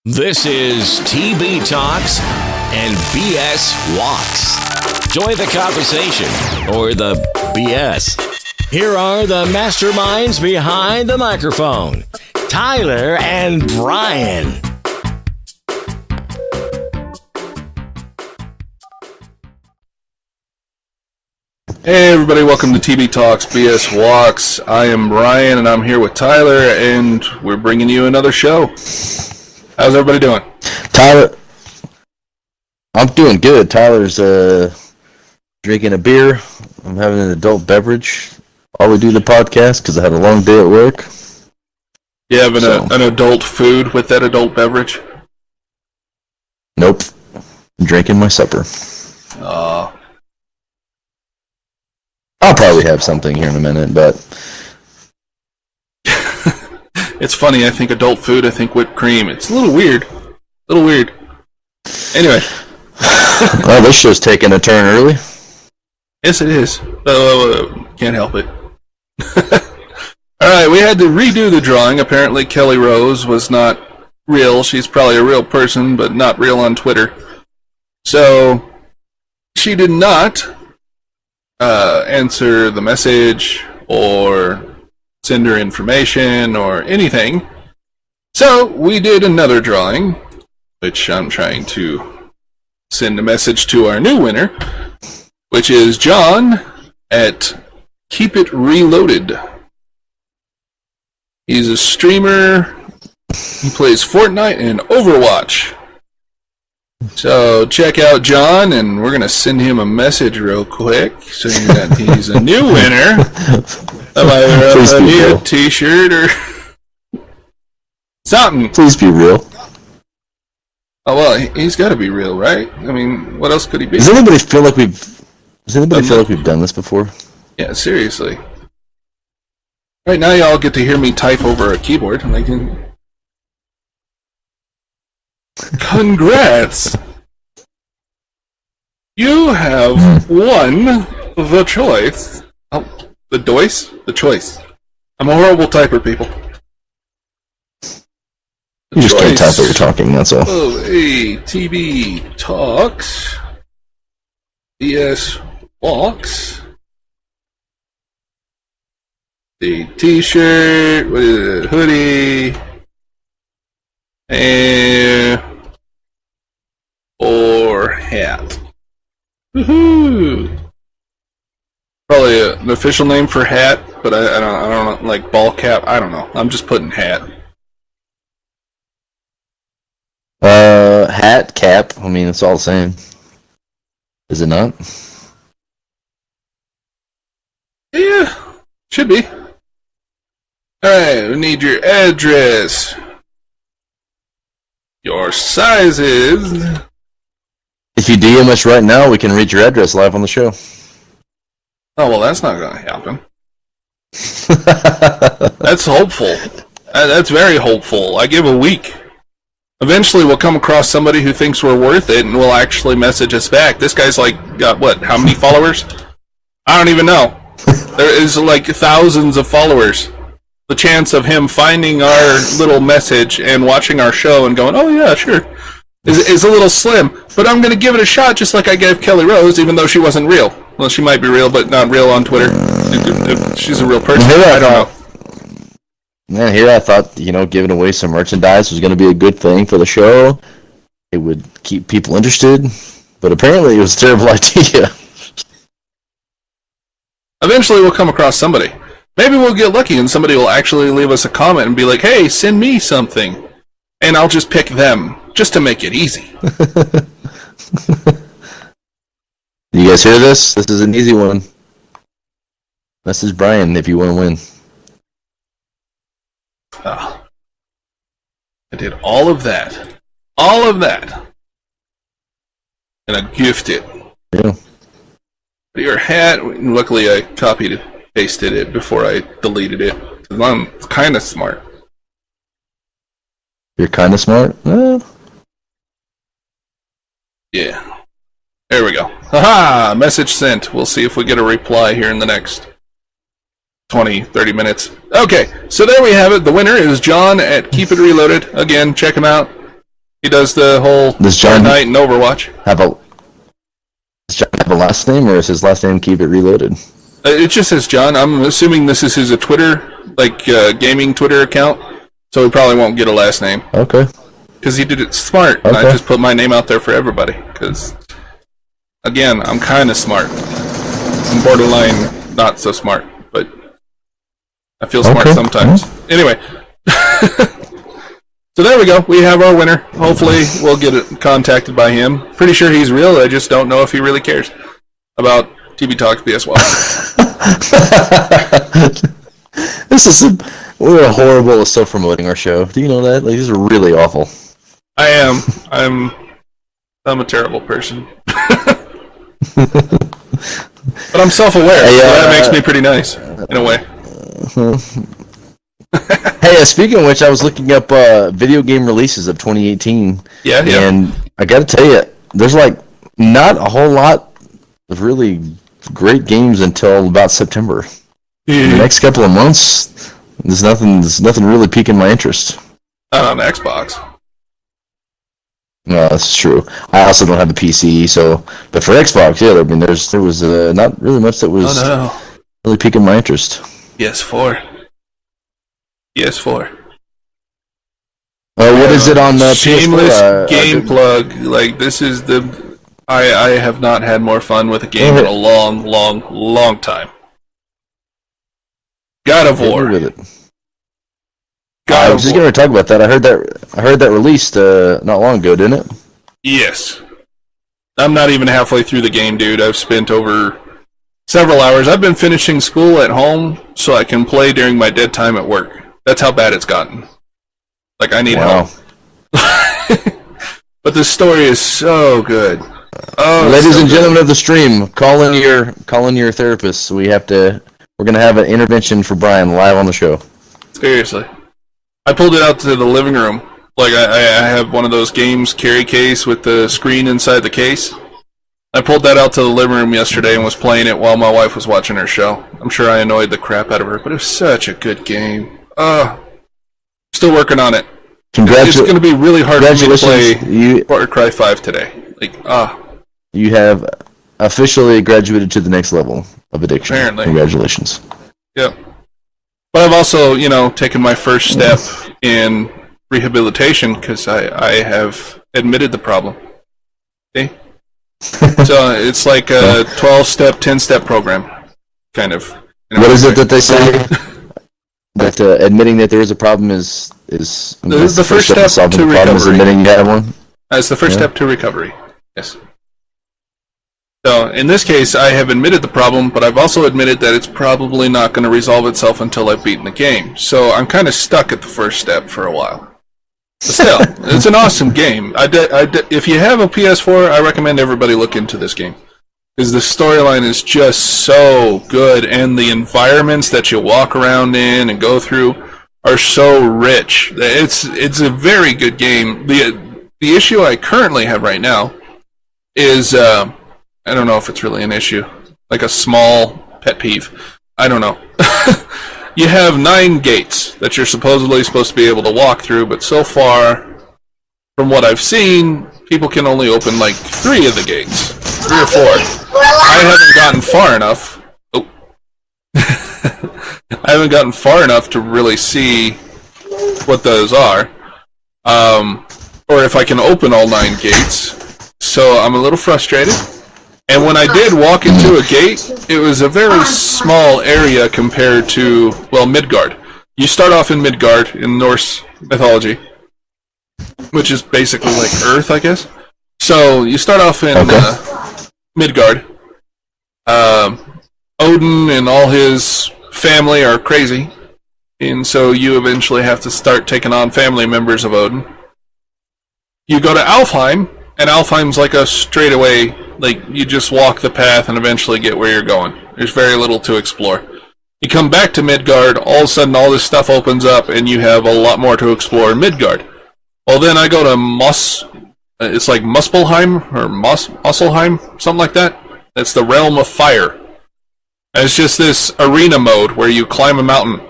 This is TB Talks and BS Walks. Join the conversation, or the BS. Here are the masterminds behind the microphone, Tyler and Brian. Hey everybody, welcome to TB Talks, BS Walks. I am Brian and I'm here with Tyler and we're bringing you another show. How's everybody doing? Tyler, I'm doing good. Tyler's drinking a beer. I'm having an adult beverage while we do the podcast because I had a long day at work. You having an adult food with that adult beverage? Nope. I'm drinking my supper. I'll probably have something here in a minute, but... It's funny, I think adult food, I think whipped cream. It's a little weird. Anyway. Well, this show's taking a turn early. Yes, it is. Can't help it. Alright, we had to redo the drawing. Apparently Kelly Rose was not real. She's probably a real person, but not real on Twitter. So, she did not answer the message or send her information or anything. So we did another drawing, which I'm trying to send a message to our new winner, which is John at Keep It Reloaded. He's a streamer. He plays Fortnite and Overwatch. So check out John, and we're going to send him a message real quick saying that he's a new winner of either a t-shirt or something. Please be real. Oh, well, he's got to be real, right? I mean, what else could he be? Does anybody feel like we've done this before? Yeah, seriously. Right now, y'all get to hear me type over a keyboard. And I can... Congrats! You have won the choice. Oh, the choice? The choice. I'm a horrible typer, people. You just can't type what you're talking, that's all. Oh, TB Talks. BS Walks. The t-shirt, what is it, hoodie, and or hat. Woohoo! Probably an official name for hat, but I don't know, like ball cap. I don't know. I'm just putting hat. Hat, cap. I mean, it's all the same. Is it not? Yeah, should be. Alright, we need your address. Your sizes. If you DM us right now, we can read your address live on the show. Oh, well, that's not going to happen. That's hopeful. That's very hopeful. I give a week. Eventually, we'll come across somebody who thinks we're worth it and will actually message us back. This guy's got what? How many followers? I don't even know. There is thousands of followers. The chance of him finding our little message and watching our show and going, oh yeah, sure, is a little slim. But I'm going to give it a shot just like I gave Kelly Rose, even though she wasn't real. Well, she might be real, but not real on Twitter. If she's a real person, I don't know. Yeah, here I thought, giving away some merchandise was going to be a good thing for the show. It would keep people interested, but apparently it was a terrible idea. Eventually we'll come across somebody. Maybe we'll get lucky and somebody will actually leave us a comment and be like, hey, send me something. And I'll just pick them, just to make it easy. You guys hear this? This is an easy one. Message Brian if you want to win. I did all of that. All of that. And I gifted. Yeah. Your hat, luckily I copied and pasted it before I deleted it. Because I'm kind of smart. You're kind of smart? Yeah. There we go. Haha! Message sent. We'll see if we get a reply here in the next 20, 30 minutes. Okay, so there we have it. The winner is John at Keep It Reloaded. Again, check him out. He does the whole Fortnite and Overwatch. Does John have a last name, or is his last name Keep It Reloaded? It just says John. I'm assuming this is his Twitter, gaming Twitter account, so he probably won't get a last name. Okay. Because he did it smart, and I just put my name out there for everybody. Because, again, I'm kind of smart. I'm borderline not so smart, but I feel smart sometimes. Anyway. So there we go. We have our winner. Hopefully we'll get contacted by him. Pretty sure he's real. I just don't know if he really cares about TB Talks BS We're horrible at self-promoting our show. Do you know that? Like, these are really awful. I am. I'm a terrible person. But I'm self-aware, so that makes me pretty nice, in a way. Hey, speaking of which, I was looking up video game releases of 2018. Yeah. And I got to tell you, there's not a whole lot of really great games until about September. The next couple of months, there's nothing really piquing my interest. Not on Xbox. No, that's true. I also don't have a PC, but for Xbox, yeah, I mean, there was not really much that was really piquing my interest. PS4. What is it on shameless PS4? Game plug. Like, this is I have not had more fun with a game in a long time. God of War. I was just going to talk about that. I heard that released not long ago, didn't it? Yes. I'm not even halfway through the game, dude. I've spent over several hours. I've been finishing school at home so I can play during my dead time at work. That's how bad it's gotten. Like, I need help. But the story is so good. Ladies and gentlemen of the stream, call in your therapists. We're gonna have an intervention for Brian live on the show. Seriously. I pulled it out to the living room. Like, I have one of those games carry case with the screen inside the case. I pulled that out to the living room yesterday and was playing it while my wife was watching her show. I'm sure I annoyed the crap out of her, but it was such a good game. Still working on it. It's going to be really hard for me to play Far Cry 5 today. You have officially graduated to the next level of addiction. Apparently. Congratulations. Yep. But I've also, taken my first step in rehabilitation because I have admitted the problem. See? So it's like a 12-step, 10-step program, kind of. What is it that they say? That admitting that there is a problem is the first step to recovery. Is admitting you have one? That's the first step to recovery. Yes. So in this case, I have admitted the problem, but I've also admitted that it's probably not going to resolve itself until I've beaten the game. So I'm kind of stuck at the first step for a while. But still, it's an awesome game. If you have a PS4, I recommend everybody look into this game. Because the storyline is just so good, and the environments that you walk around in and go through are so rich. It's a very good game. The issue I currently have right now is, I don't know if it's really an issue, like a small pet peeve. I don't know. You have 9 gates that you're supposedly supposed to be able to walk through, but so far, from what I've seen, people can only open like 3 of the gates. 3 or 4. I haven't gotten far enough. I haven't gotten far enough to really see what those are. Or if I can open all 9 gates. So I'm a little frustrated. And when I did walk into a gate, it was a very small area compared to, Midgard. You start off in Midgard, in Norse mythology, which is basically like Earth, I guess. So you start off in Midgard. Odin and all his family are crazy, and so you eventually have to start taking on family members of Odin. You go to Alfheim, and Alfheim's like a straightaway, like, you just walk the path and eventually get where you're going. There's very little to explore. You come back to Midgard, all of a sudden all this stuff opens up, and you have a lot more to explore in Midgard. Well, then I go to it's like Muspelheim, or Musselheim, something like that. It's the realm of fire. And it's just this arena mode where you climb a mountain.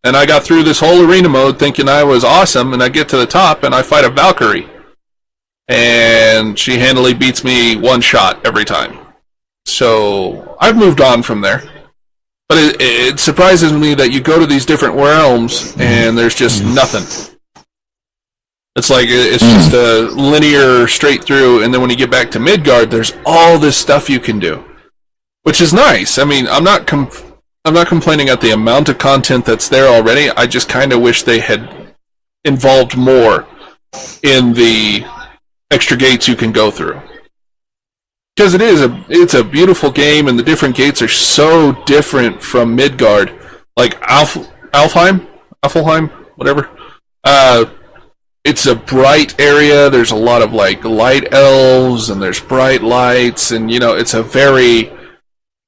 And I got through this whole arena mode thinking I was awesome, and I get to the top, and I fight a Valkyrie. and she handily beats me one shot every time. So I've moved on from there. But it surprises me that you go to these different realms and there's just nothing. It's like it's just a linear straight through, and then when you get back to Midgard, there's all this stuff you can do, which is nice. I mean, I'm not complaining at the amount of content that's there already. I just kind of wish they had involved more in the extra gates you can go through. Because it's a beautiful game, and the different gates are so different from Midgard. Like Alfheim, whatever. It's a bright area. There's a lot of like light elves, and there's bright lights, and it's a very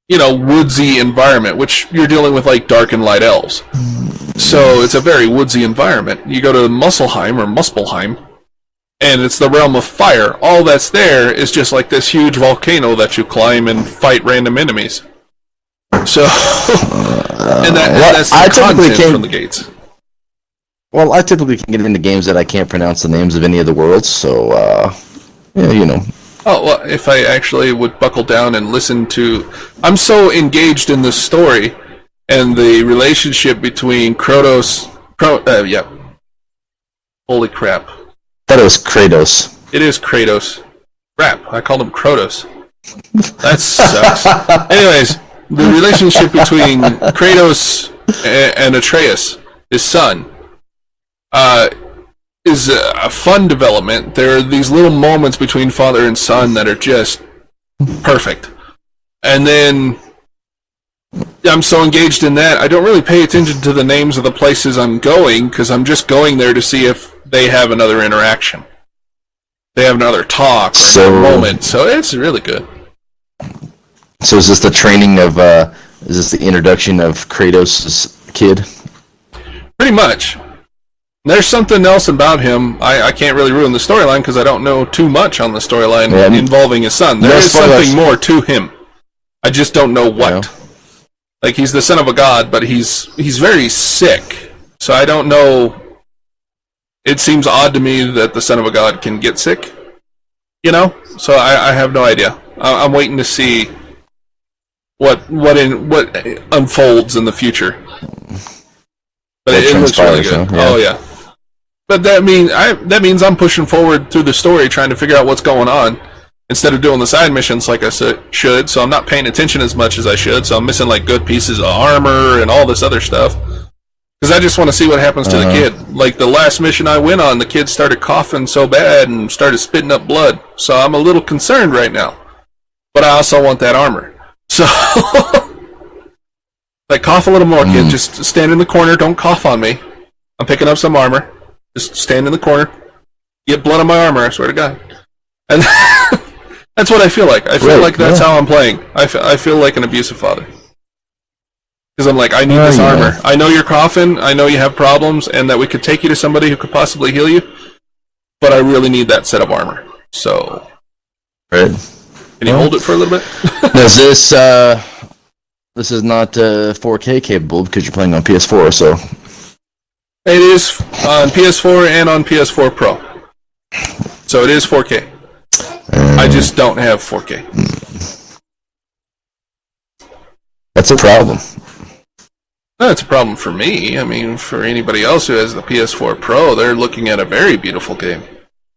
woodsy environment, which you're dealing with like dark and light elves. So it's a very woodsy environment. You go to Muspelheim, and it's the realm of fire. All that's there is just like this huge volcano that you climb and fight random enemies. So, that's the content from the gates. Well, I typically can get into games that I can't pronounce the names of any of the worlds, so, Oh, well, if I actually would buckle down and listen to... I'm so engaged in the story and the relationship between Kratos... Holy crap. I thought it was Kratos. It is Kratos. Crap, I called him Kratos. That sucks. Anyways, the relationship between Kratos and Atreus, his son, is a fun development. There are these little moments between father and son that are just perfect. And then I'm so engaged in that, I don't really pay attention to the names of the places I'm going, because I'm just going there to see if they have another interaction. They have another talk or another moment. So it's really good. So is this the training of, is this the introduction of Kratos' kid? Pretty much. There's something else about him. I can't really ruin the storyline because I don't know too much on the storyline involving his son. There is something more to him. I just don't know what. Yeah. Like, he's the son of a god, but he's very sick. So I don't know. It seems odd to me that the son of a god can get sick. So I have no idea. I'm waiting to see what unfolds in the future. But it looks really good. Yeah. Oh yeah. But that means I'm pushing forward through the story, trying to figure out what's going on, instead of doing the side missions like I should. So I'm not paying attention as much as I should. So I'm missing like good pieces of armor and all this other stuff. Because I just want to see what happens to the kid. Like the last mission I went on, the kid started coughing so bad and started spitting up blood. So I'm a little concerned right now. But I also want that armor. So, like, cough a little more, kid. Just stand in the corner. Don't cough on me. I'm picking up some armor. Just stand in the corner. Get blood on my armor, I swear to God. And that's what I feel like. I feel like that's how I'm playing. I feel like an abusive father. Because I'm like, I need this armor. I know you're coughing. I know you have problems, and that we could take you to somebody who could possibly heal you. But I really need that set of armor. So, right. Can you hold it for a little bit? Does this this is not 4K capable because you're playing on PS4, so it is on PS4 and on PS4 Pro. So it is 4K. I just don't have 4K. That's a problem. No, it's a problem for me. I mean, for anybody else who has the PS4 Pro, they're looking at a very beautiful game.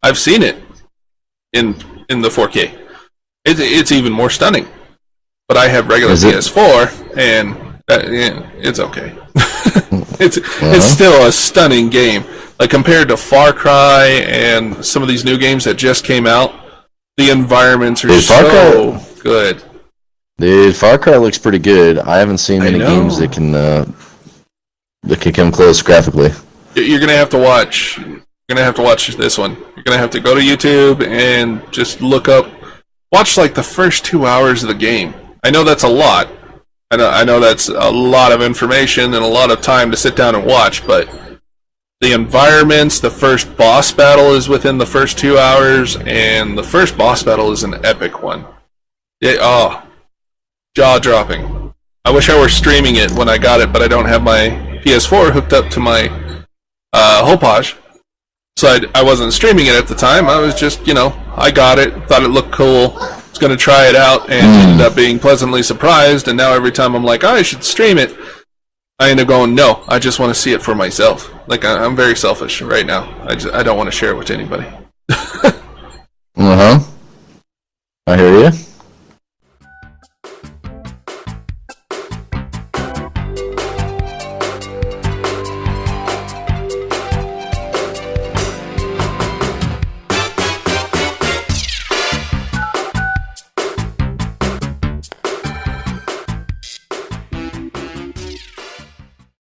I've seen it in the 4K. It's even more stunning. But I have regular PS4, and it's okay. It's still a stunning game. Like, compared to Far Cry and some of these new games that just came out, the environments are so good. Dude, Far Cry looks pretty good. I haven't seen many games that can come close graphically. You're gonna have to watch. You're gonna have to watch this one. You're gonna have to go to YouTube and just look up. Watch like the first 2 hours of the game. I know that's a lot. I know that's a lot of information and a lot of time to sit down and watch, but the environments, the first boss battle is within the first 2 hours, and the first boss battle is an epic one. Jaw-dropping. I wish I were streaming it when I got it, but I don't have my PS4 hooked up to my Hopage. So I wasn't streaming it at the time. I was just, I got it, thought it looked cool, was going to try it out, and ended up being pleasantly surprised. And now every time I'm like, I should stream it, I end up going, no, I just want to see it for myself. Like, I'm very selfish right now. I don't want to share it with anybody. I hear you.